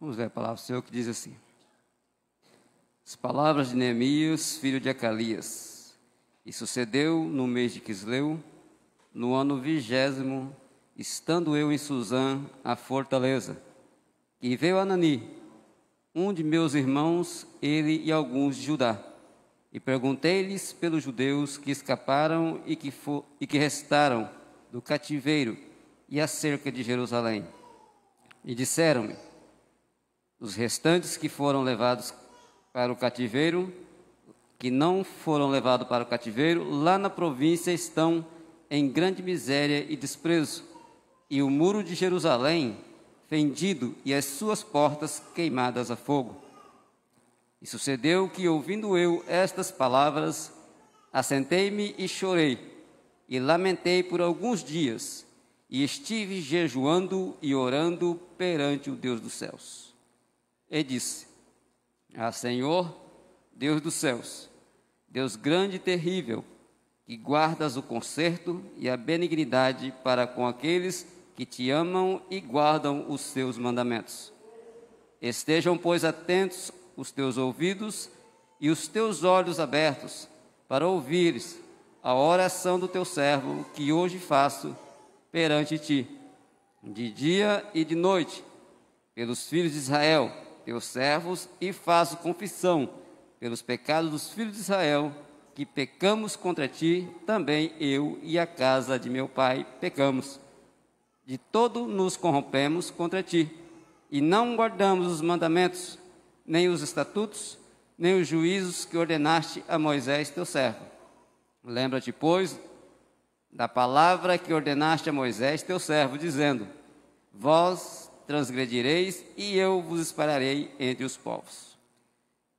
Vamos ver a palavra do Senhor que diz assim. As palavras de Neemias, filho de Acalias. E sucedeu no mês de Quisleu, no ano 20º, estando eu em Suzã, a fortaleza. E veio Anani, um de meus irmãos, ele e alguns de Judá. E perguntei-lhes pelos judeus que escaparam e que restaram do cativeiro e acerca de Jerusalém. E disseram-me: os restantes que foram levados para o cativeiro, que não foram levados para o cativeiro, lá na província estão em grande miséria e desprezo, e o muro de Jerusalém fendido e as suas portas queimadas a fogo. E sucedeu que, ouvindo eu estas palavras, assentei-me e chorei, e lamentei por alguns dias, e estive jejuando e orando perante o Deus dos céus. E disse: Senhor, Deus dos céus, Deus grande e terrível, que guardas o conserto e a benignidade para com aqueles que te amam e guardam os teus mandamentos. Estejam, pois, atentos os teus ouvidos e os teus olhos abertos, para ouvires a oração do teu servo, que hoje faço perante ti, de dia e de noite, pelos filhos de Israel, teus servos, e faço confissão pelos pecados dos filhos de Israel, que pecamos contra ti, também eu e a casa de meu pai pecamos. De todo nos corrompemos contra ti, e não guardamos os mandamentos, nem os estatutos, nem os juízos que ordenaste a Moisés teu servo. Lembra-te, pois, da palavra que ordenaste a Moisés teu servo, dizendo: vós transgredireis, e eu vos espalharei entre os povos.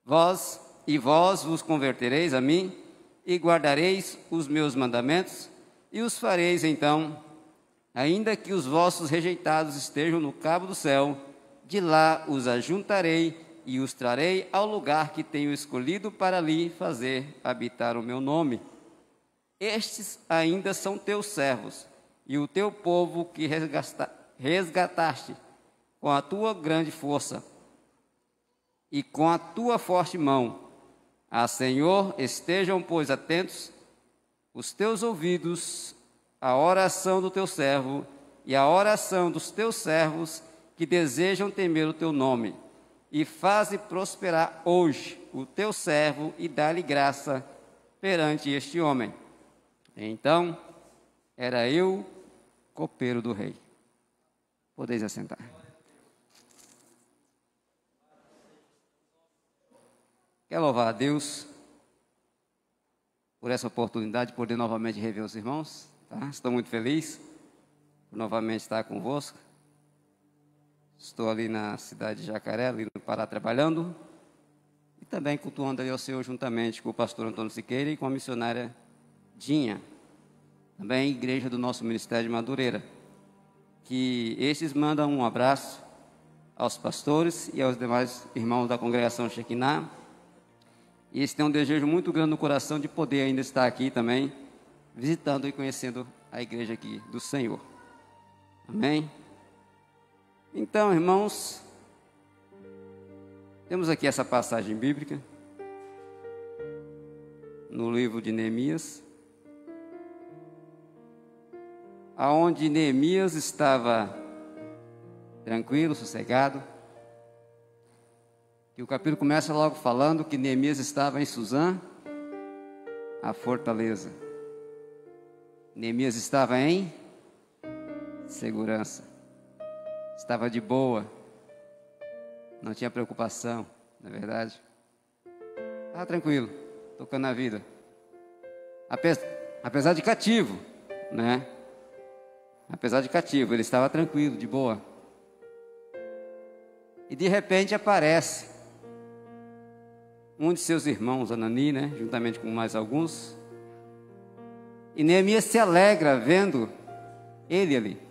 Vós vos convertereis a mim, e guardareis os meus mandamentos, e os fareis então, ainda que os vossos rejeitados estejam no cabo do céu, de lá os ajuntarei, e os trarei ao lugar que tenho escolhido para ali fazer habitar o meu nome. Estes ainda são teus servos, e o teu povo que resgataste com a tua grande força e com a tua forte mão. Senhor, estejam, pois, atentos os teus ouvidos à oração do teu servo e à oração dos teus servos que desejam temer o teu nome, e faze prosperar hoje o teu servo e dá-lhe graça perante este homem. Então, era eu, copeiro do rei. Podeis assentar. Quero louvar a Deus por essa oportunidade de poder novamente rever os irmãos. Tá? Estou muito feliz por novamente estar convosco. Estou ali na cidade de Jacaré, ali no Pará, trabalhando. E também cultuando ali ao Senhor juntamente com o pastor Antônio Siqueira e com a missionária Dinha. Também a igreja do nosso Ministério de Madureira. Que estes mandam um abraço aos pastores e aos demais irmãos da congregação Shekinah. E eles têm um desejo muito grande no coração de poder ainda estar aqui também, visitando e conhecendo a igreja aqui do Senhor. Amém? Então, irmãos, temos aqui essa passagem bíblica, no livro de Neemias, aonde Neemias estava tranquilo, sossegado. E o capítulo começa logo falando que Neemias estava em Suzã, a fortaleza. Neemias estava em segurança, estava de boa, não tinha preocupação, não é verdade? Estava tranquilo, tocando a vida. Apesar de cativo, né? Apesar de cativo, ele estava tranquilo, de boa. E de repente aparece um de seus irmãos, Anani, né? Juntamente com mais alguns. E Neemias se alegra vendo ele ali.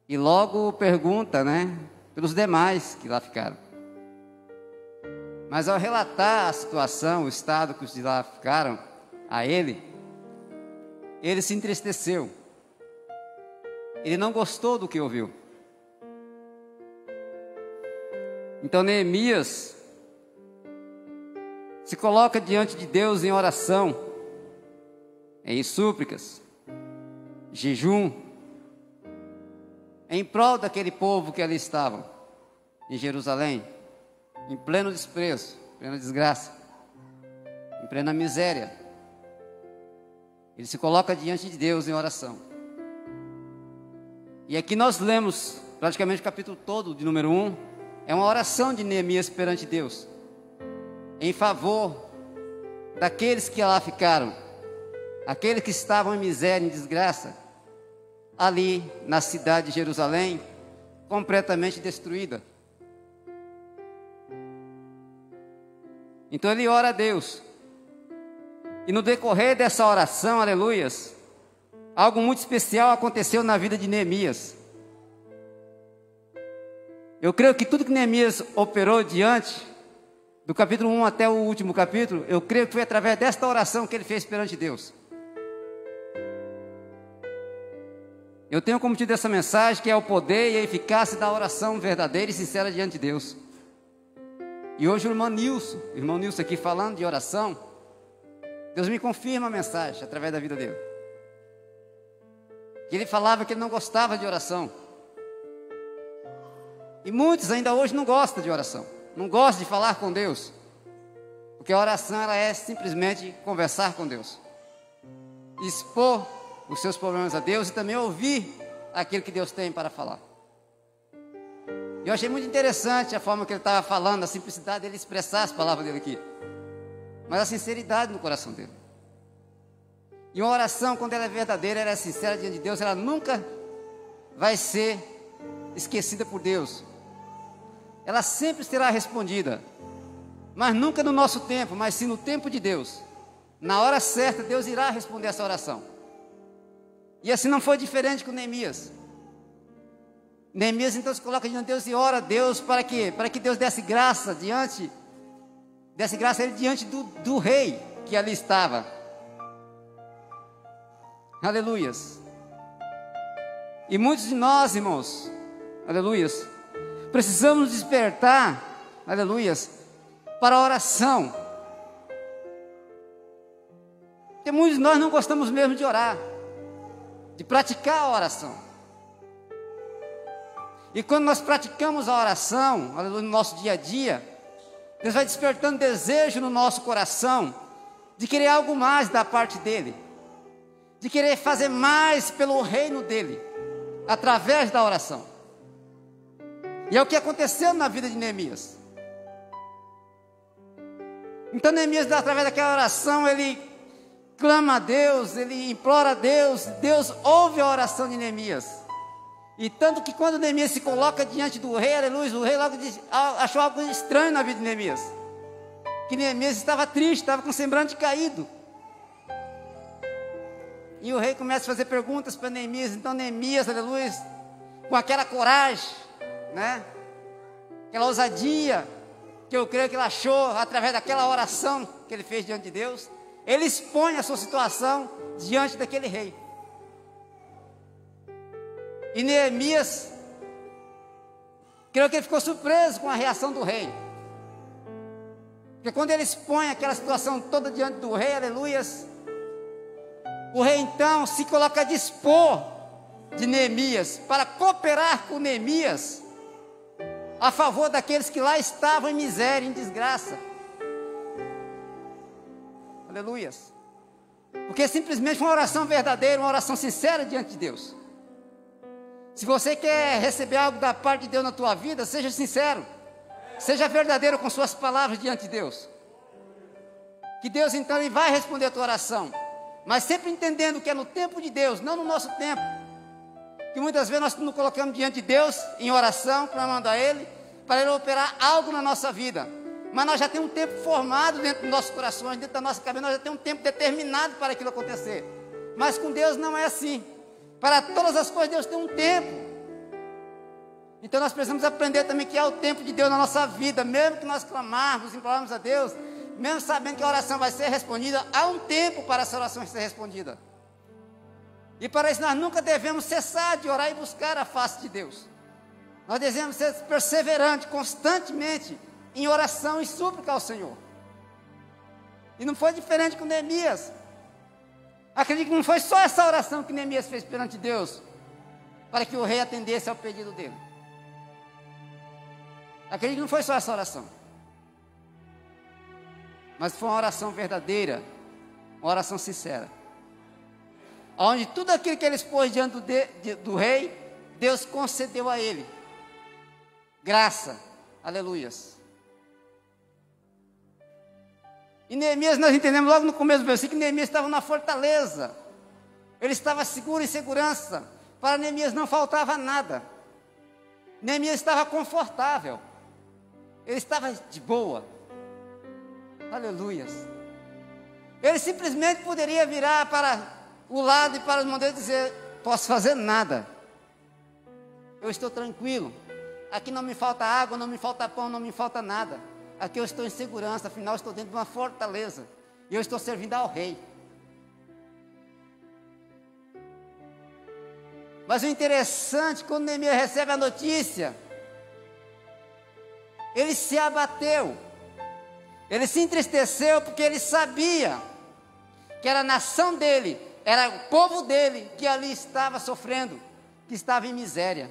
E logo pergunta, né? Pelos demais que lá ficaram. Mas ao relatar a situação, o estado que os de lá ficaram a ele se entristeceu. Ele não gostou do que ouviu. Então Neemias se coloca diante de Deus em oração, em súplicas, jejum, em prol daquele povo que ali estava, em Jerusalém, em pleno desprezo, plena desgraça, em plena miséria. Ele se coloca diante de Deus em oração. E aqui nós lemos praticamente o capítulo todo de número 1, é uma oração de Neemias perante Deus, em favor daqueles que lá ficaram, aqueles que estavam em miséria, em desgraça, ali na cidade de Jerusalém, completamente destruída. Então ele ora a Deus, e no decorrer dessa oração, aleluias, algo muito especial aconteceu na vida de Neemias. Eu creio que tudo que Neemias operou diante, do capítulo 1 até o último capítulo, eu creio que foi através desta oração que ele fez perante Deus. Eu tenho como título dessa mensagem que é o poder e a eficácia da oração verdadeira e sincera diante de Deus. E hoje o irmão Nilson aqui falando de oração, Deus me confirma a mensagem através da vida dele. Que ele falava que ele não gostava de oração. E muitos ainda hoje não gostam de oração, não gostam de falar com Deus, porque a oração ela é simplesmente conversar com Deus, expor os seus problemas a Deus e também ouvir aquilo que Deus tem para falar. E eu achei muito interessante a forma que ele estava falando, a simplicidade dele expressar as palavras dele aqui, mas a sinceridade no coração dele. E uma oração, quando ela é verdadeira, ela é sincera diante de Deus, ela nunca vai ser esquecida por Deus. Ela sempre será respondida, mas nunca no nosso tempo, mas sim no tempo de Deus. Na hora certa, Deus irá responder essa oração. E assim não foi diferente com Neemias. Neemias então se coloca diante de Deus e ora a Deus para quê? Para que Deus desse graça a ele diante do rei que ali estava. Aleluias. E muitos de nós, irmãos, aleluias, precisamos despertar, aleluias, para a oração. Porque muitos de nós não gostamos mesmo de orar, de praticar a oração. E quando nós praticamos a oração, aleluia, no nosso dia a dia, Deus vai despertando desejo no nosso coração de querer algo mais da parte dEle, de querer fazer mais pelo reino dEle, através da oração. E é o que aconteceu na vida de Neemias. Então Neemias, através daquela oração, ele clama a Deus, ele implora a Deus, Deus ouve a oração de Neemias. E tanto que quando Neemias se coloca diante do rei, aleluia, o rei logo achou algo estranho na vida de Neemias. Que Neemias estava triste, estava com o semblante caído. E o rei começa a fazer perguntas para Neemias. Então Neemias, aleluia, com aquela coragem, né? Aquela ousadia que eu creio que ele achou através daquela oração que ele fez diante de Deus, ele expõe a sua situação diante daquele rei. E Neemias, creio que ele ficou surpreso com a reação do rei, porque quando ele expõe aquela situação toda diante do rei, aleluias, o rei então se coloca a dispor de Neemias para cooperar com Neemias a favor daqueles que lá estavam em miséria, em desgraça. Aleluias. Porque simplesmente uma oração verdadeira, uma oração sincera diante de Deus. Se você quer receber algo da parte de Deus na tua vida, seja sincero, seja verdadeiro com suas palavras diante de Deus. Que Deus então ele vai responder a tua oração, mas sempre entendendo que é no tempo de Deus, não no nosso tempo. Que muitas vezes nós nos colocamos diante de Deus em oração, clamando a Ele, para Ele operar algo na nossa vida. Mas nós já temos um tempo formado dentro dos nossos corações, dentro da nossa cabeça, nós já temos um tempo determinado para aquilo acontecer. Mas com Deus não é assim. Para todas as coisas Deus tem um tempo. Então nós precisamos aprender também que há o tempo de Deus na nossa vida. Mesmo que nós clamarmos, implorarmos a Deus, mesmo sabendo que a oração vai ser respondida, há um tempo para essa oração ser respondida. E para isso nós nunca devemos cessar de orar e buscar a face de Deus. Nós devemos ser perseverantes, constantemente, em oração e súplica ao Senhor. E não foi diferente com Neemias. Acredito que não foi só essa oração que Neemias fez perante Deus, para que o rei atendesse ao pedido dele. Acredito que não foi só essa oração, mas foi uma oração verdadeira, uma oração sincera, onde tudo aquilo que ele expôs diante do rei, Deus concedeu a ele graça, aleluias. E Neemias, nós entendemos logo no começo do versículo, que Neemias estava na fortaleza, ele estava seguro, em segurança. Para Neemias não faltava nada, Neemias estava confortável, ele estava de boa, aleluias. Ele simplesmente poderia virar para o lado e para os mandeiros e dizer: posso fazer nada, eu estou tranquilo, aqui não me falta água, não me falta pão, não me falta nada, aqui eu estou em segurança, afinal estou dentro de uma fortaleza, e eu estou servindo ao rei. Mas o interessante, quando Neemias recebe a notícia, ele se abateu, ele se entristeceu, porque ele sabia que era a nação dele, era o povo dele que ali estava sofrendo, que estava em miséria.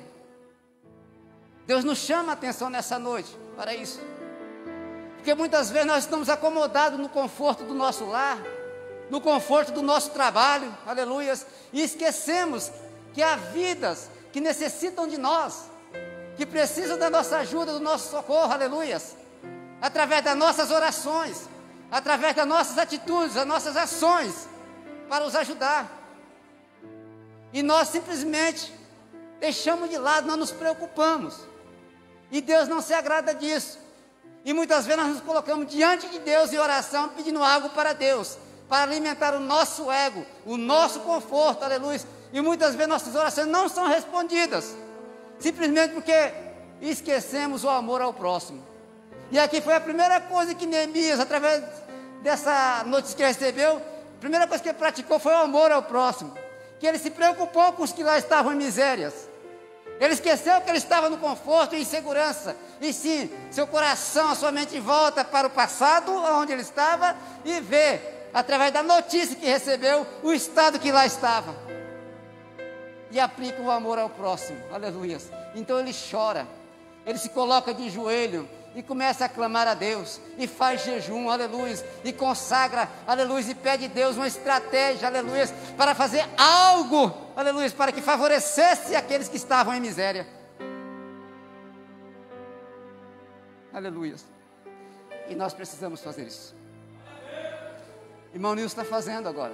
Deus nos chama a atenção nessa noite para isso, porque muitas vezes nós estamos acomodados no conforto do nosso lar, no conforto do nosso trabalho, aleluias, e esquecemos que há vidas que necessitam de nós, que precisam da nossa ajuda, do nosso socorro, aleluias, através das nossas orações, através das nossas atitudes, das nossas ações, para os ajudar. E nós simplesmente deixamos de lado, não nos preocupamos, e Deus não se agrada disso. E muitas vezes nós nos colocamos diante de Deus em oração, pedindo algo para Deus, para alimentar o nosso ego, o nosso conforto, aleluia. E muitas vezes nossas orações não são respondidas, simplesmente porque esquecemos o amor ao próximo. E aqui foi a primeira coisa que Neemias, através dessa notícia que recebeu, a primeira coisa que ele praticou foi o amor ao próximo, que ele se preocupou com os que lá estavam em misérias. Ele esqueceu que ele estava no conforto e em segurança, e sim, seu coração, a sua mente volta para o passado, onde ele estava, e vê, através da notícia que recebeu, o estado que lá estava, e aplica o amor ao próximo, aleluia. Então ele chora, ele se coloca de joelho, e começa a clamar a Deus, e faz jejum, aleluia, e consagra, aleluia, e pede a Deus uma estratégia, aleluia, para fazer algo, aleluia, para que favorecesse aqueles que estavam em miséria, aleluia. E nós precisamos fazer isso. Irmão Nilson está fazendo agora.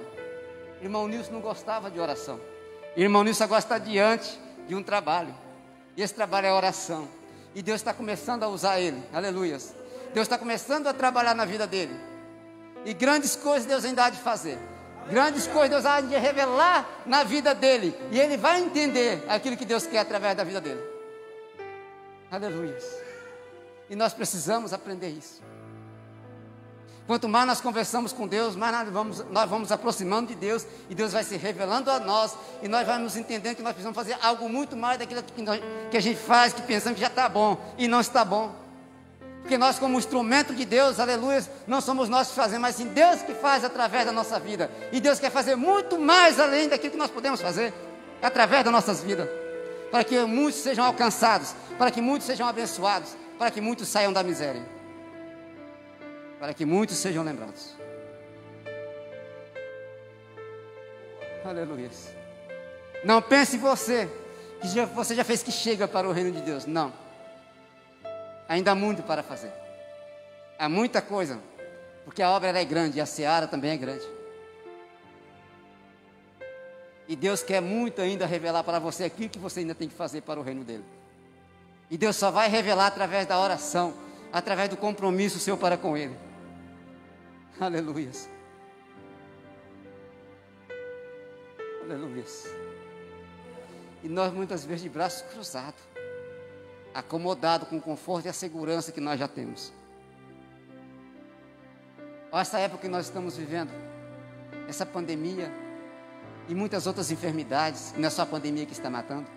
Irmão Nilson não gostava de oração, irmão Nilson agora está diante de um trabalho, e esse trabalho é oração. E Deus está começando a usar ele, aleluias. Deus está começando a trabalhar na vida dele. E grandes coisas Deus ainda há de fazer. Grandes coisas Deus há de revelar na vida dele. E ele vai entender aquilo que Deus quer através da vida dele. Aleluias. E nós precisamos aprender isso. Quanto mais nós conversamos com Deus, mais nós vamos aproximando de Deus, e Deus vai se revelando a nós, e nós vamos entendendo que nós precisamos fazer algo muito mais daquilo que a gente faz, que pensamos que já está bom, e não está bom. Porque nós, como instrumento de Deus, aleluia, não somos nós que fazemos, mas sim Deus que faz através da nossa vida. E Deus quer fazer muito mais além daquilo que nós podemos fazer, através das nossas vidas, para que muitos sejam alcançados, para que muitos sejam abençoados, para que muitos saiam da miséria, para que muitos sejam lembrados. Aleluia. Não pense em você, que você já fez que chega para o reino de Deus. Não. Ainda há muito para fazer. Há muita coisa, porque a obra é grande, e a seara também é grande. E Deus quer muito ainda revelar para você aquilo que você ainda tem que fazer para o reino dele. E Deus só vai revelar através da oração, através do compromisso seu para com ele. Aleluia. Aleluia. E nós muitas vezes de braços cruzados, acomodados com o conforto e a segurança que nós já temos. Olha essa época que nós estamos vivendo, essa pandemia e muitas outras enfermidades, não é só a pandemia que está matando.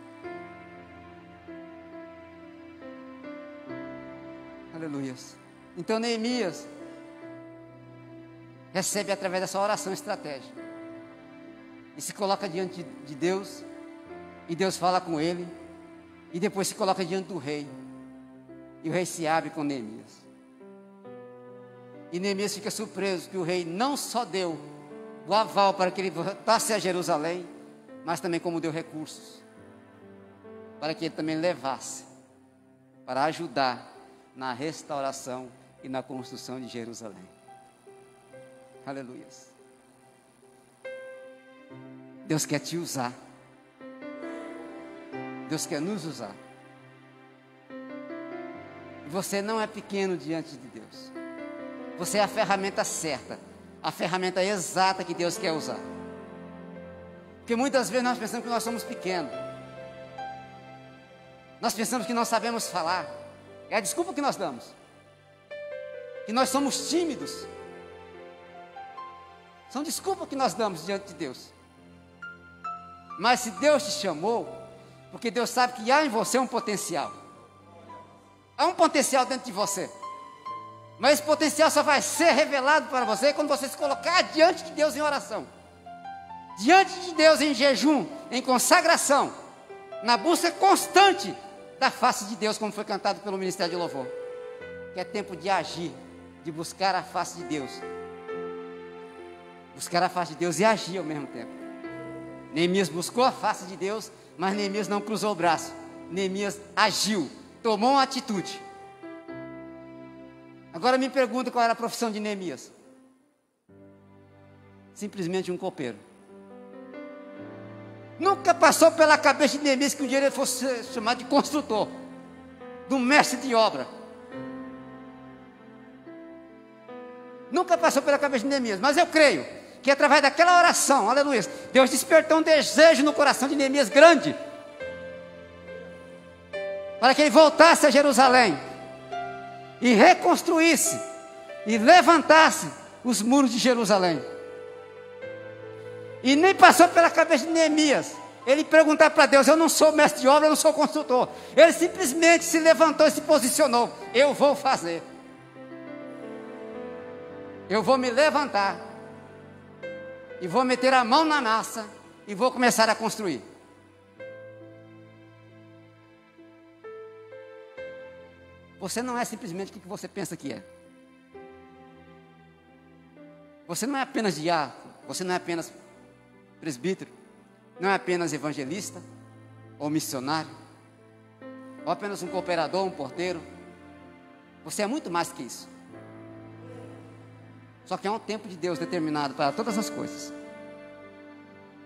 Aleluia. Então Neemias recebe através dessa oração estratégica. E se coloca diante de Deus. E Deus fala com ele. E depois se coloca diante do rei. E o rei se abre com Neemias. E Neemias fica surpreso que o rei não só deu o aval para que ele voltasse a Jerusalém, mas também como deu recursos. Para que ele também levasse. Para ajudar na restauração e na construção de Jerusalém. Aleluia. Deus quer te usar. Deus quer nos usar. Você não é pequeno diante de Deus. Você é a ferramenta certa, a ferramenta exata que Deus quer usar. Porque muitas vezes nós pensamos que nós somos pequenos. Nós pensamos que não sabemos falar. É a desculpa que nós damos. Que nós somos tímidos. São desculpas que nós damos diante de Deus. Mas se Deus te chamou, porque Deus sabe que há em você um potencial. Há um potencial dentro de você. Mas esse potencial só vai ser revelado para você quando você se colocar diante de Deus em oração. Diante de Deus em jejum, em consagração. Na busca constante da face de Deus, como foi cantado pelo Ministério de Louvor. Que é tempo de agir, de buscar a face de Deus. Buscar a face de Deus e agir ao mesmo tempo. Neemias buscou a face de Deus, mas Neemias não cruzou o braço. Neemias agiu, tomou uma atitude. Agora me pergunta qual era a profissão de Neemias. Simplesmente um copeiro. Nunca passou pela cabeça de Neemias que um dia ele fosse chamado de construtor, de um mestre de obra. Nunca passou pela cabeça de Neemias, mas eu creio que através daquela oração, aleluia, Deus despertou um desejo no coração de Neemias grande, para que ele voltasse a Jerusalém, e reconstruísse, e levantasse os muros de Jerusalém. E nem passou pela cabeça de Neemias ele perguntar para Deus: eu não sou mestre de obra, eu não sou construtor. Ele simplesmente se levantou e se posicionou: eu vou fazer, eu vou me levantar, e vou meter a mão na massa, e vou começar a construir. Você não é simplesmente o que você pensa que é. Você não é apenas diácono, você não é apenas presbítero, não é apenas evangelista, ou missionário, ou apenas um cooperador, um porteiro. Você é muito mais que isso. Só que há um tempo de Deus determinado para todas as coisas.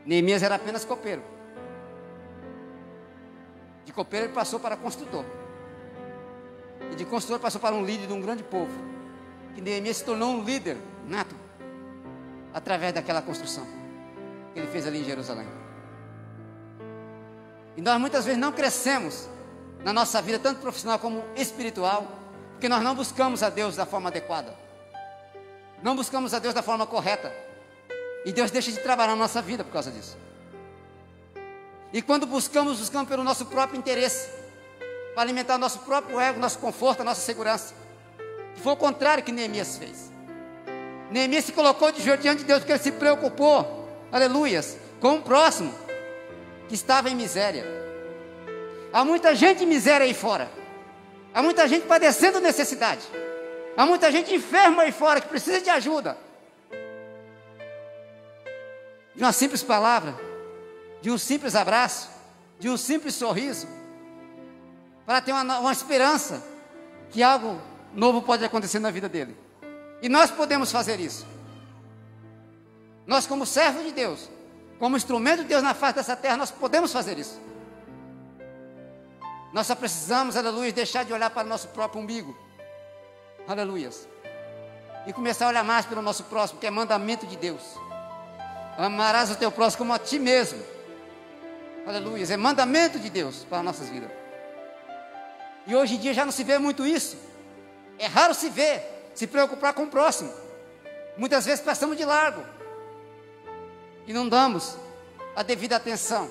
Neemias era apenas copeiro. De copeiro ele passou para construtor. E de construtor passou para um líder de um grande povo. Que Neemias se tornou um líder nato, através daquela construção que ele fez ali em Jerusalém. E nós muitas vezes não crescemos na nossa vida, tanto profissional como espiritual, porque nós não buscamos a Deus da forma adequada. Não buscamos a Deus da forma correta. E Deus deixa de trabalhar na nossa vida por causa disso. E quando buscamos pelo nosso próprio interesse, para alimentar o nosso próprio ego, nosso conforto, a nossa segurança. Que foi o contrário que Neemias fez. Neemias se colocou de joelho diante de Deus, porque ele se preocupou, aleluias, com o próximo que estava em miséria. Há muita gente em miséria aí fora. Há muita gente padecendo necessidade. Há muita gente enferma aí fora que precisa de ajuda. De uma simples palavra, de um simples abraço, de um simples sorriso, para ter uma esperança que algo novo pode acontecer na vida dele. E nós podemos fazer isso. Nós, como servos de Deus, como instrumento de Deus na face dessa terra, nós podemos fazer isso. Nós só precisamos, aleluia, deixar de olhar para o nosso próprio umbigo, aleluias, e começar a olhar mais pelo nosso próximo, que é mandamento de Deus. Amarás o teu próximo como a ti mesmo, aleluias, é mandamento de Deus para as nossas vidas. E hoje em dia já não se vê muito isso. É raro se ver, se preocupar com o próximo. Muitas vezes passamos de largo e não damos a devida atenção.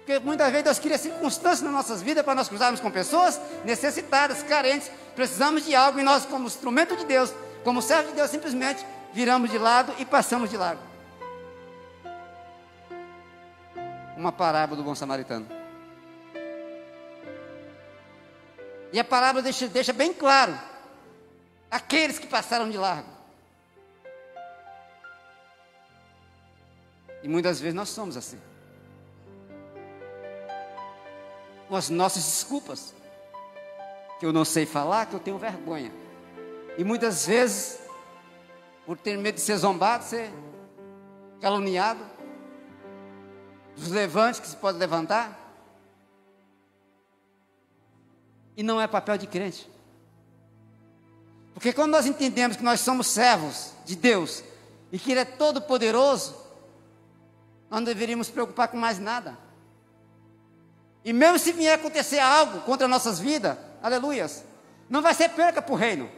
Porque muitas vezes Deus cria circunstâncias nas nossas vidas para nós cruzarmos com pessoas necessitadas, carentes. Precisamos de algo e nós, como instrumento de Deus, como servo de Deus, simplesmente viramos de lado e passamos de lado. Uma parábola do bom samaritano. E a parábola deixa bem claro aqueles que passaram de largo. E muitas vezes nós somos assim. Com as nossas desculpas. Que eu não sei falar, que eu tenho vergonha. E muitas vezes, por ter medo de ser zombado, ser caluniado, dos levantes que se pode levantar. E não é papel de crente. Porque quando nós entendemos que nós somos servos de Deus e que Ele é todo poderoso, nós não deveríamos nos preocupar com mais nada. E mesmo se vier acontecer algo contra nossas vidas, aleluias, não vai ser perca para o reino.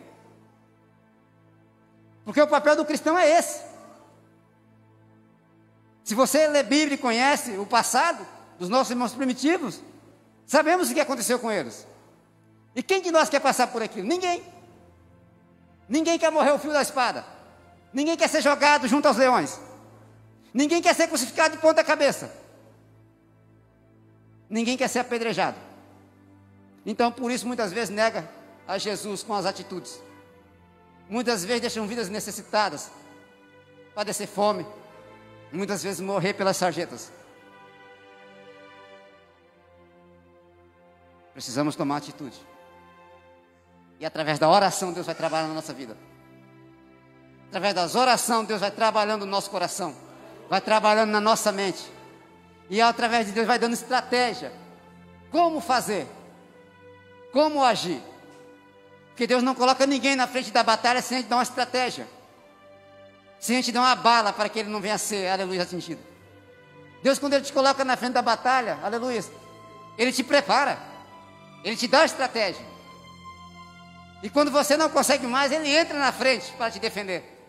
Porque o papel do cristão é esse. Se você lê Bíblia e conhece o passado dos nossos irmãos primitivos, sabemos o que aconteceu com eles. E quem de nós quer passar por aquilo? Ninguém. Ninguém quer morrer ao fio da espada. Ninguém quer ser jogado junto aos leões. Ninguém quer ser crucificado de ponta cabeça. Ninguém quer ser apedrejado. Então, por isso, muitas vezes nega a Jesus com as atitudes. Muitas vezes deixam vidas necessitadas, padecer fome, muitas vezes morrer pelas sarjetas. Precisamos tomar atitude. E através da oração, Deus vai trabalhar na nossa vida. Através das orações, Deus vai trabalhando no nosso coração. Vai trabalhando na nossa mente. E através de Deus vai dando estratégia. Como fazer? Como agir? Porque Deus não coloca ninguém na frente da batalha sem a gente dar uma estratégia. Sem a gente dar uma bala para que ele não venha a ser, aleluia, atingido. Deus, quando Ele te coloca na frente da batalha, aleluia, Ele te prepara. Ele te dá a estratégia. E quando você não consegue mais, Ele entra na frente para te defender.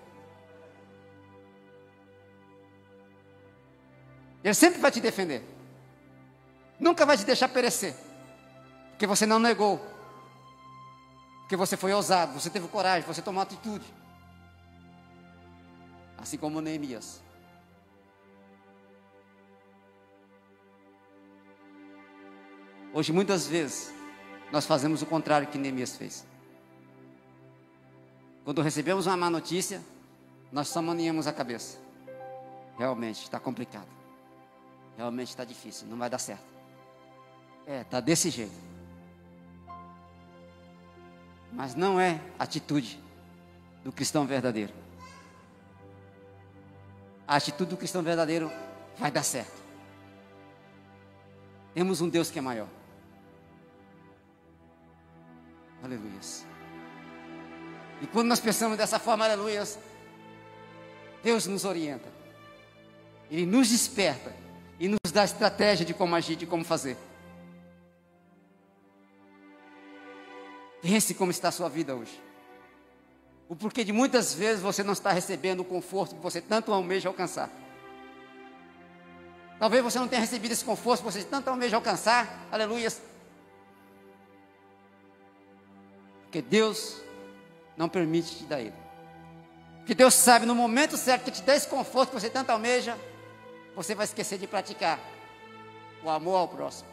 Ele sempre vai te defender. Nunca vai te deixar perecer. Porque você não negou. Porque você foi ousado, você teve coragem, você tomou atitude. Assim como Neemias. Hoje, muitas vezes, nós fazemos o contrário que Neemias fez. Quando recebemos uma má notícia, nós só maniamos a cabeça. Realmente está complicado. Realmente está difícil, não vai dar certo. Está desse jeito. Mas não é atitude do cristão verdadeiro. A atitude do cristão verdadeiro vai dar certo. Temos um Deus que é maior. Aleluia. E quando nós pensamos dessa forma, aleluia, Deus nos orienta. Ele nos desperta e nos dá estratégia de como agir, de como fazer. Pense como está a sua vida hoje. O porquê de muitas vezes você não está recebendo o conforto que você tanto almeja alcançar. Talvez você não tenha recebido esse conforto que você tanto almeja alcançar. Aleluia. Porque Deus não permite te dar ele. Porque Deus sabe no momento certo que te dá esse conforto que você tanto almeja, você vai esquecer de praticar o amor ao próximo.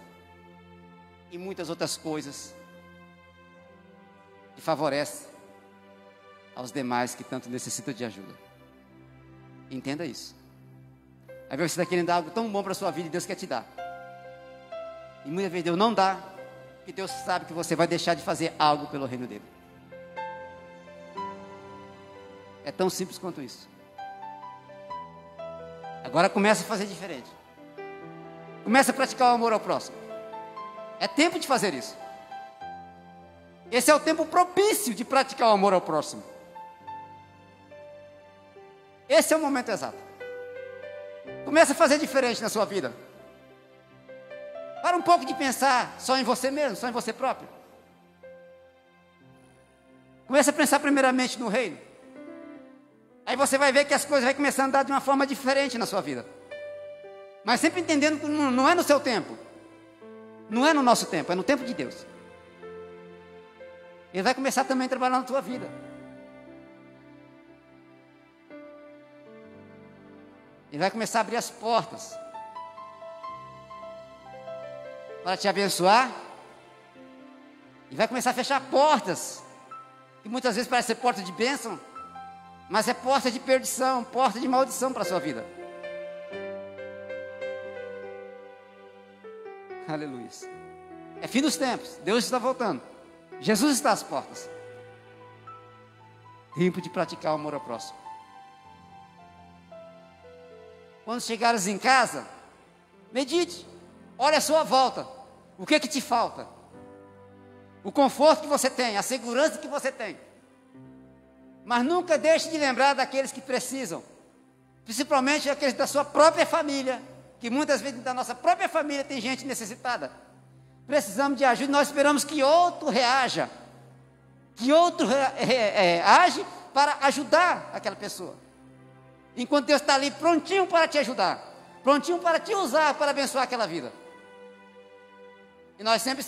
E muitas outras coisas que favorecem aos demais que tanto necessitam de ajuda. Entenda isso. Às vezes você está querendo dar algo tão bom para a sua vida e Deus quer te dar. E muitas vezes Deus não dá, porque Deus sabe que você vai deixar de fazer algo pelo reino dele. É tão simples quanto isso. Agora começa a fazer diferente. Começa a praticar o amor ao próximo. É tempo de fazer isso. Esse é o tempo propício de praticar o amor ao próximo. Esse é o momento exato. Começa a fazer diferente na sua vida. Para um pouco de pensar só em você mesmo, só em você próprio. Começa a pensar primeiramente no reino. Aí você vai ver que as coisas vão começar a andar de uma forma diferente na sua vida. Mas sempre entendendo que não é no seu tempo. Não é no nosso tempo, é no tempo de Deus. Ele vai começar também a trabalhar na tua vida. Ele vai começar a abrir as portas para te abençoar. E vai começar a fechar portas que muitas vezes parecem ser porta de bênção, mas é porta de perdição, porta de maldição para a sua vida. Aleluia. É fim dos tempos. Deus está voltando. Jesus está às portas. Tempo de praticar o amor ao próximo. Quando chegares em casa, medite. Olha a sua volta. O que é que te falta? O conforto que você tem, a segurança que você tem. Mas nunca deixe de lembrar daqueles que precisam. Principalmente aqueles da sua própria família. Que muitas vezes da nossa própria família tem gente necessitada. Precisamos de ajuda, nós esperamos que outro reaja. Que outro age para ajudar aquela pessoa. Enquanto Deus está ali prontinho para te ajudar. Prontinho para te usar, para abençoar aquela vida. E nós sempre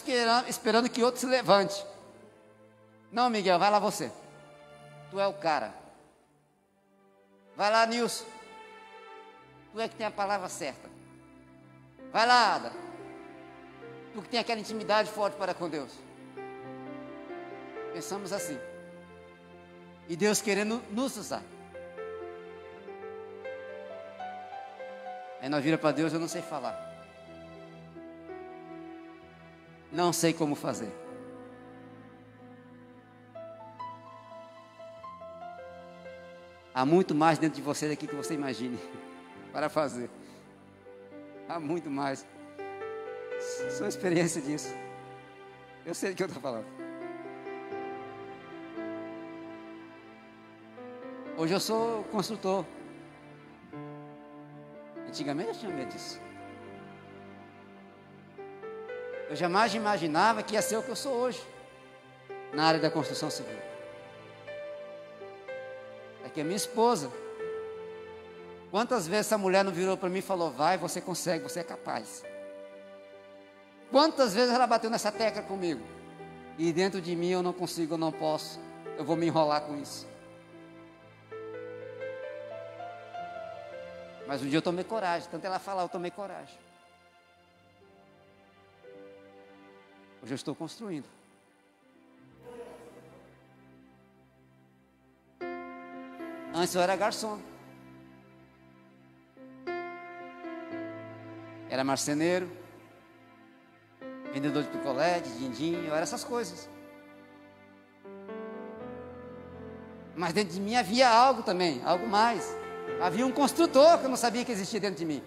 esperando que outro se levante. Não, Miguel, vai lá você. Tu é o cara. Vai lá, Nilson. Tu é que tem a palavra certa. Vai lá, Ada. Tu que tem aquela intimidade forte para com Deus. Pensamos assim. E Deus querendo nos usar. Aí nós vira para Deus, eu não sei falar. Não sei como fazer. Há muito mais dentro de você daqui que você imagine para fazer. Há muito mais. Sou experiência disso. Eu sei do que eu estou falando. Hoje eu sou construtor. Antigamente eu tinha medo disso. Eu jamais imaginava que ia ser o que eu sou hoje, na área da construção civil. É que a minha esposa, quantas vezes essa mulher não virou para mim e falou: vai, você consegue, você é capaz. Quantas vezes ela bateu nessa tecla comigo? E dentro de mim eu não consigo, eu não posso, eu vou me enrolar com isso. Mas um dia eu tomei coragem, tanto ela falar, eu tomei coragem. Hoje eu estou construindo. Antes eu era garçom. Era marceneiro, vendedor de picolé, de din-din, eu era essas coisas. Mas dentro de mim havia algo também, algo mais. Havia um construtor que eu não sabia que existia dentro de mim.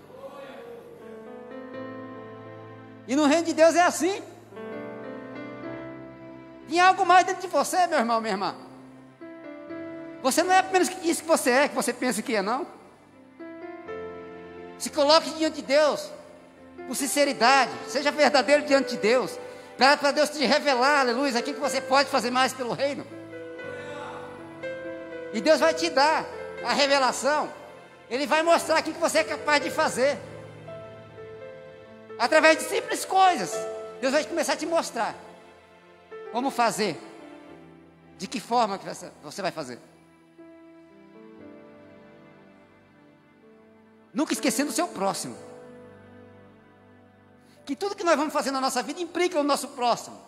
E no reino de Deus é assim. Tinha algo mais dentro de você, meu irmão, minha irmã. Você não é apenas isso que você pensa que é, não. Se coloque diante de Deus, com sinceridade, seja verdadeiro diante de Deus, para Deus te revelar, aleluia, aquilo que você pode fazer mais pelo reino. E Deus vai te dar a revelação. Ele vai mostrar aquilo que você é capaz de fazer. Através de simples coisas. Deus vai começar a te mostrar como fazer. De que forma que você vai fazer. Nunca esquecendo o seu próximo. Que tudo que nós vamos fazer na nossa vida implica o nosso próximo.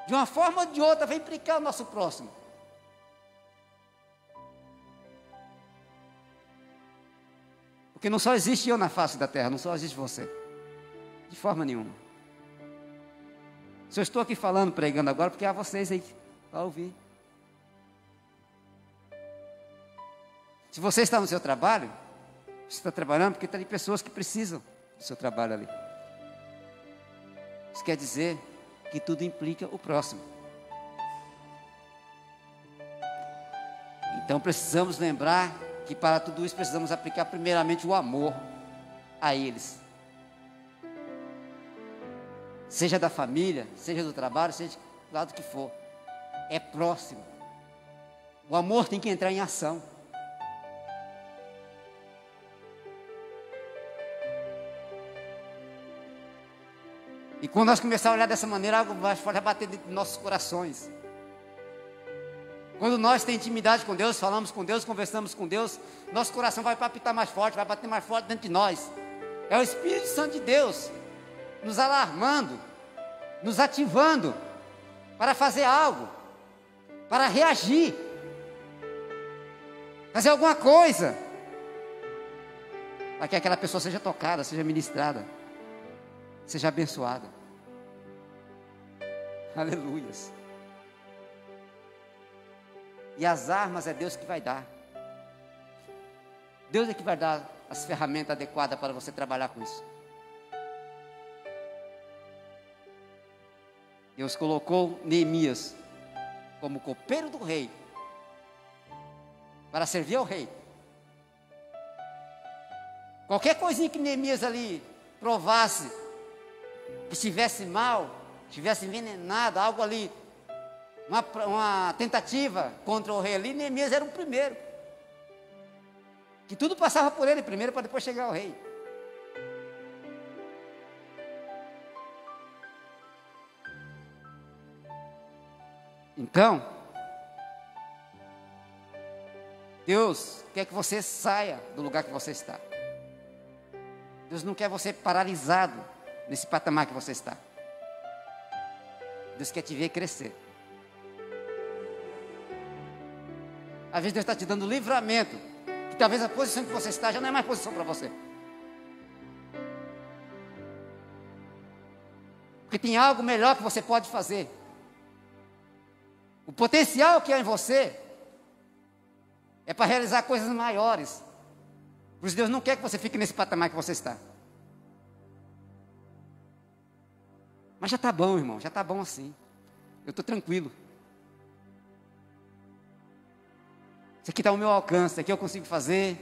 De uma forma ou de outra vai implicar o nosso próximo. Porque não só existe eu na face da terra, não só existe você. De forma nenhuma. Se eu estou aqui falando, pregando agora, porque há vocês aí para ouvir. Se você está no seu trabalho, você está trabalhando porque tem pessoas que precisam do seu trabalho ali. Isso quer dizer que tudo implica o próximo. Então precisamos lembrar que para tudo isso precisamos aplicar primeiramente o amor a eles. Seja da família, seja do trabalho, seja do lado que for. É próximo. O amor tem que entrar em ação. E quando nós começarmos a olhar dessa maneira, algo mais forte vai bater dentro de nossos corações. Quando nós temos intimidade com Deus, falamos com Deus, conversamos com Deus, nosso coração vai palpitar mais forte, vai bater mais forte dentro de nós. É o Espírito Santo de Deus nos alarmando, nos ativando para fazer algo, para reagir, fazer alguma coisa, para que aquela pessoa seja tocada, seja ministrada, seja abençoada. Aleluias. E as armas é Deus que vai dar. Deus é que vai dar as ferramentas adequadas para você trabalhar com isso. Deus colocou Neemias como copeiro do rei, para servir ao rei. Qualquer coisinha que Neemias ali provasse, que estivesse mal, estivesse envenenado, algo ali, uma tentativa contra o rei ali, Neemias era o primeiro. Que tudo passava por ele primeiro, para depois chegar ao rei. Então, Deus quer que você saia do lugar que você está. Deus não quer você paralisado nesse patamar que você está. Deus quer te ver crescer. Às vezes Deus está te dando livramento, que talvez a posição que você está já não é mais posição para você. Porque tem algo melhor que você pode fazer. O potencial que há em você é para realizar coisas maiores. Por isso Deus não quer que você fique nesse patamar que você está. Mas já está bom, irmão, já está bom assim. Eu estou tranquilo. Isso aqui está ao meu alcance, isso aqui eu consigo fazer.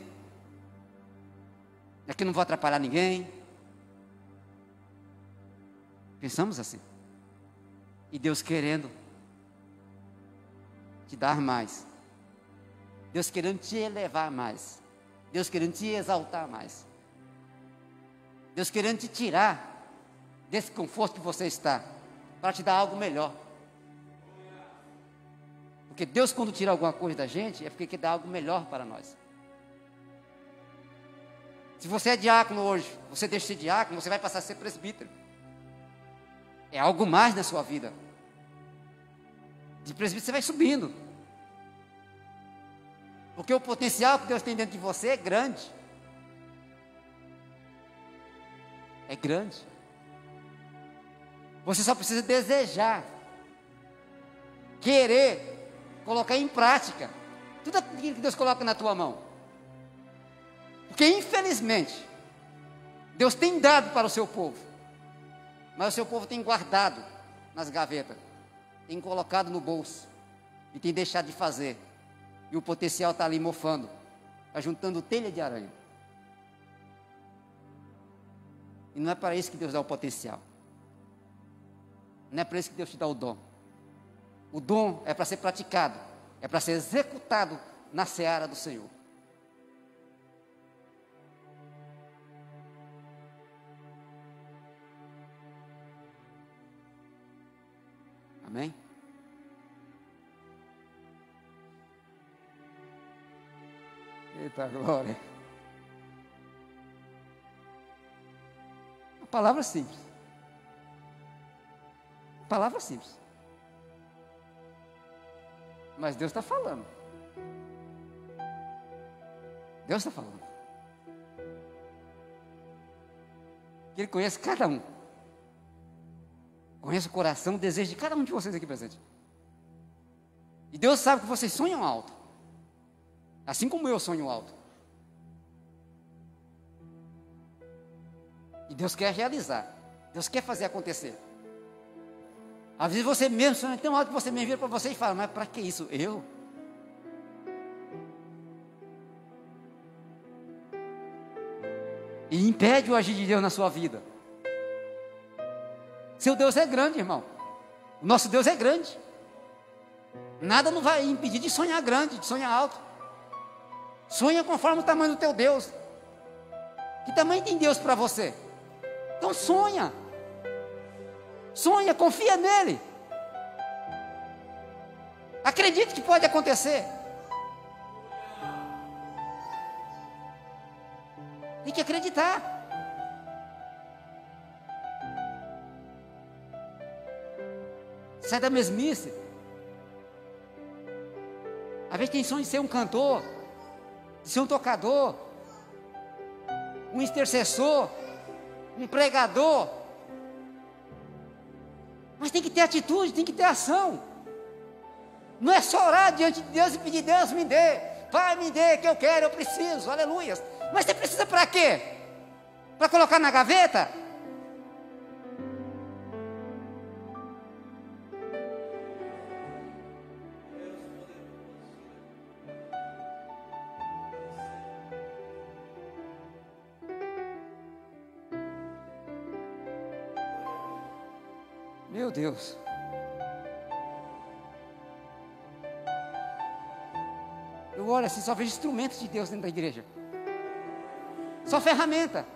Isso aqui eu não vou atrapalhar ninguém. Pensamos assim. E Deus querendo te dar mais. Deus querendo te elevar mais. Deus querendo te exaltar mais. Deus querendo te tirar desse conforto que você está, para te dar algo melhor. Porque Deus, quando tira alguma coisa da gente, é porque quer dar algo melhor para nós. Se você é diácono hoje, você deixa de ser diácono, você vai passar a ser presbítero. É algo mais na sua vida. De presbítero você vai subindo. Porque o potencial que Deus tem dentro de você é grande. É grande. Você só precisa desejar, querer, colocar em prática tudo aquilo que Deus coloca na tua mão. Porque infelizmente Deus tem dado para o seu povo, mas o seu povo tem guardado nas gavetas, tem colocado no bolso e tem deixado de fazer. E o potencial está ali mofando, está juntando telha de aranha. E não é para isso que Deus dá o potencial. Não é para isso que Deus te dá o dom. O dom é para ser praticado, é para ser executado na seara do Senhor. Amém? Eita glória. Uma palavra simples. Palavra simples. Mas Deus está falando. Deus está falando. Ele conhece cada um. Conhece o coração, o desejo de cada um de vocês aqui presente. E Deus sabe que vocês sonham alto. Assim como eu sonho alto. E Deus quer realizar. Deus quer fazer acontecer. Às vezes você mesmo sonha tão alto que você mesmo vira para você e fala: mas para que isso? Eu? E impede o agir de Deus na sua vida. Seu Deus é grande, irmão. O nosso Deus é grande. Nada não vai impedir de sonhar grande, de sonhar alto. Sonha conforme o tamanho do teu Deus. Que tamanho tem Deus para você? Então sonha. Sonha, confia nele. Acredite que pode acontecer. Tem que acreditar. Sai da mesmice. Às vezes tem sonho de ser um cantor, de ser um tocador, um intercessor, um pregador. Mas tem que ter atitude, tem que ter ação. Não é só orar diante de Deus e pedir: Deus me dê, Pai me dê, que eu quero, eu preciso, aleluia. Mas você precisa para quê? Para colocar na gaveta? Meu Deus. Eu olho assim, só vejo instrumentos de Deus dentro da igreja. Só ferramenta.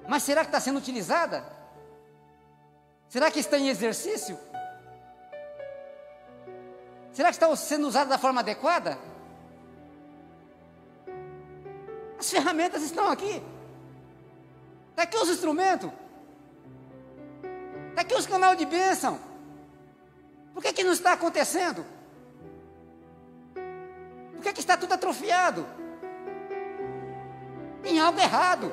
Mas será que está sendo utilizada? Será que está em exercício? Será que está sendo usada da forma adequada? As ferramentas estão aqui. Está aqui os instrumentos. Está aqui os canais de bênção. Por que não está acontecendo? Por que está tudo atrofiado? Tem algo errado.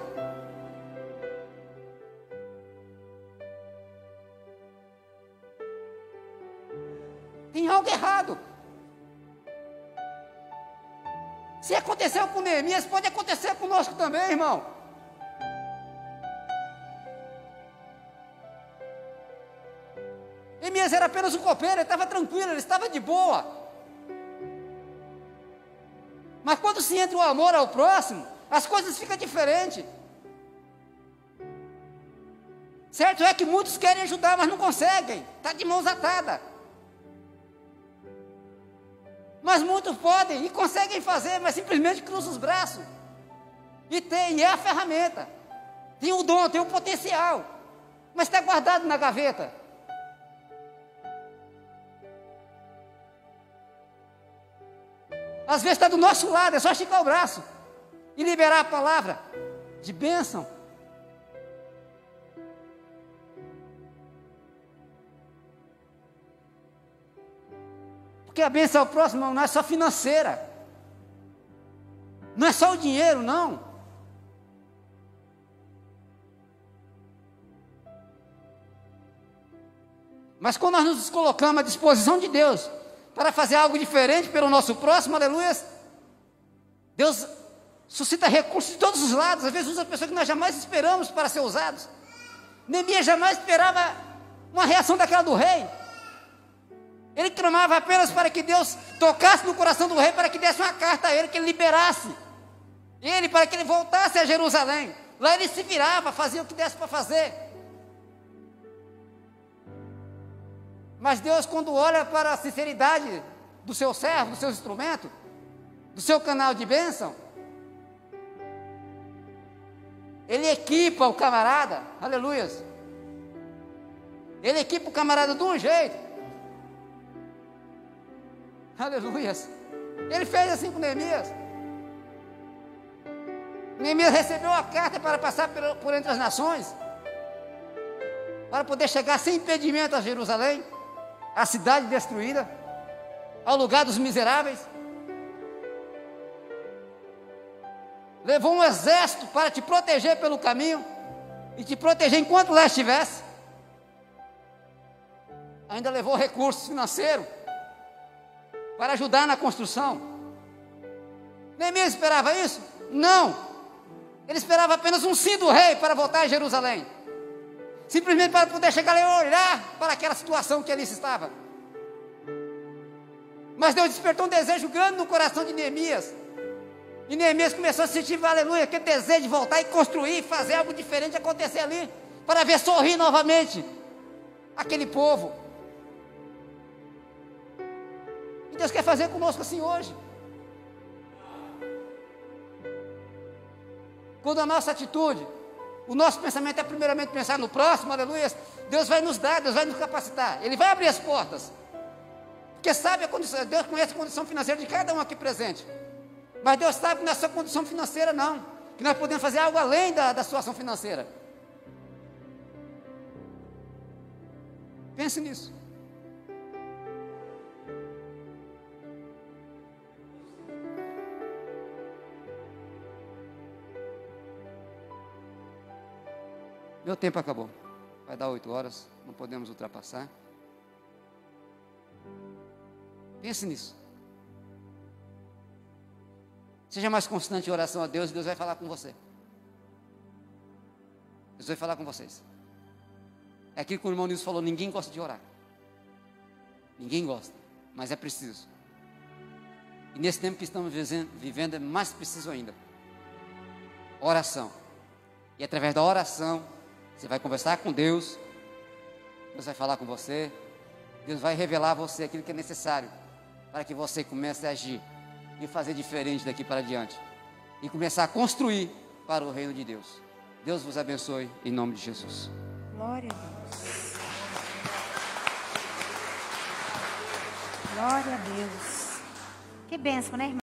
Tem algo errado. Se aconteceu com Neemias, pode acontecer conosco também, irmão. Neemias era apenas um copeiro, ele estava tranquilo, ele estava de boa. Mas quando se entra o amor ao próximo, as coisas ficam diferentes. Certo é que muitos querem ajudar, mas não conseguem. Está de mãos atadas. Mas muitos podem e conseguem fazer, mas simplesmente cruzam os braços. E é a ferramenta. Tem o dom, tem o potencial. Mas está guardado na gaveta. Às vezes está do nosso lado, é só esticar o braço e liberar a palavra de bênção. Porque a bênção ao próximo não é só financeira, não é só o dinheiro, não. Mas quando nós nos colocamos à disposição de Deus para fazer algo diferente pelo nosso próximo, aleluia, Deus suscita recursos de todos os lados. Às vezes usa pessoas que nós jamais esperamos para ser usados. Neemias jamais esperava uma reação daquela do rei. Ele clamava apenas para que Deus tocasse no coração do rei, para que desse uma carta a ele, que ele liberasse ele, para que ele voltasse a Jerusalém. Lá ele se virava, fazia o que desse para fazer. Mas Deus, quando olha para a sinceridade do seu servo, do seu instrumento, do seu canal de bênção, Ele equipa o camarada, aleluias. Ele equipa o camarada de um jeito, aleluias. Ele fez assim com Neemias. Neemias recebeu a carta para passar por entre as nações, para poder chegar sem impedimento a Jerusalém, a cidade destruída, ao lugar dos miseráveis. Levou um exército para te proteger pelo caminho e te proteger enquanto lá estivesse. Ainda levou recursos financeiros para ajudar na construção. Neemias esperava isso? Não. Ele esperava apenas um sim do rei para voltar a Jerusalém. Simplesmente para poder chegar lá e olhar para aquela situação que ali estava. Mas Deus despertou um desejo grande no coração de Neemias. E Neemias começou a sentir, aleluia, aquele desejo de voltar e construir, fazer algo diferente acontecer ali, para ver sorrir novamente aquele povo. E Deus quer fazer conosco assim hoje. Quando a nossa atitude O nosso pensamento é primeiramente pensar no próximo, aleluia. Deus vai nos dar, Deus vai nos capacitar. Ele vai abrir as portas. Porque sabe a condição, Deus conhece a condição financeira de cada um aqui presente. Mas Deus sabe que não é só condição financeira não. Que nós podemos fazer algo além da situação financeira. Pense nisso. Meu tempo acabou. Vai dar 8 horas, não podemos ultrapassar. Pense nisso. Seja mais constante em oração a Deus e Deus vai falar com você. Deus vai falar com vocês. É aquilo que o irmão Nilson falou, ninguém gosta de orar. Ninguém gosta, mas é preciso. E nesse tempo que estamos vivendo é mais preciso ainda. Oração. E através da oração, você vai conversar com Deus, Deus vai falar com você, Deus vai revelar a você aquilo que é necessário para que você comece a agir e fazer diferente daqui para diante e começar a construir para o reino de Deus. Deus vos abençoe em nome de Jesus. Glória a Deus. Glória a Deus. Que bênção, né, irmão?